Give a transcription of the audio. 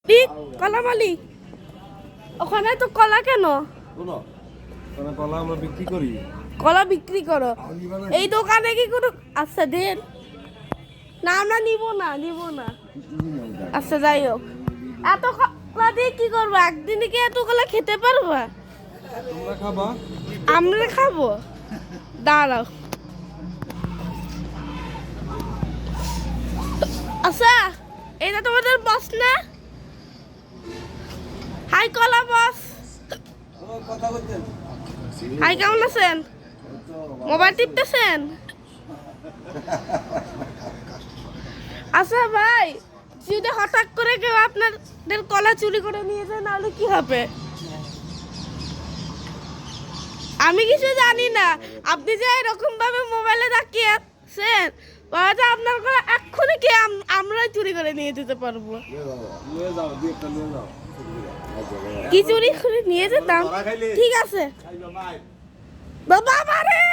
ঠিক কলা মালিক ওখানে তো কলা কেন? কলা আমরা বিক্রি করি। কলা বিক্রি করো এই দোকানে কি কোনো? আচ্ছা দেন না, আমরা নিব না। আচ্ছা যাই হোক, এত কলা দিয়ে কি করবো? একদিনে কি এত কলা খেতে পারবা? তোমরা খাবা? আমরা খাবো। দাঁড়াও। আচ্ছা এটা তোমাদের বস না? হাই কলা বস। হাই, কেমন আছেন? মোবাইল টিপতেছেন? আচ্ছা ভাই, যদি হঠাৎ করে কেউ আপনাদের কলা চুরি করে নিয়ে যায় নাহলে কি হবে? আমি কিছু জানি না, আপনি যে এরকম ভাবে মোবাইলে তাকিয়ে আছেন, বাবা আপনার কলা এক্ষুনি কি আমরাই চুরি করে নিয়ে যেতে পারবো। কি চুরি করে নিয়ে যেতাম? ঠিক আছে বাবা রে।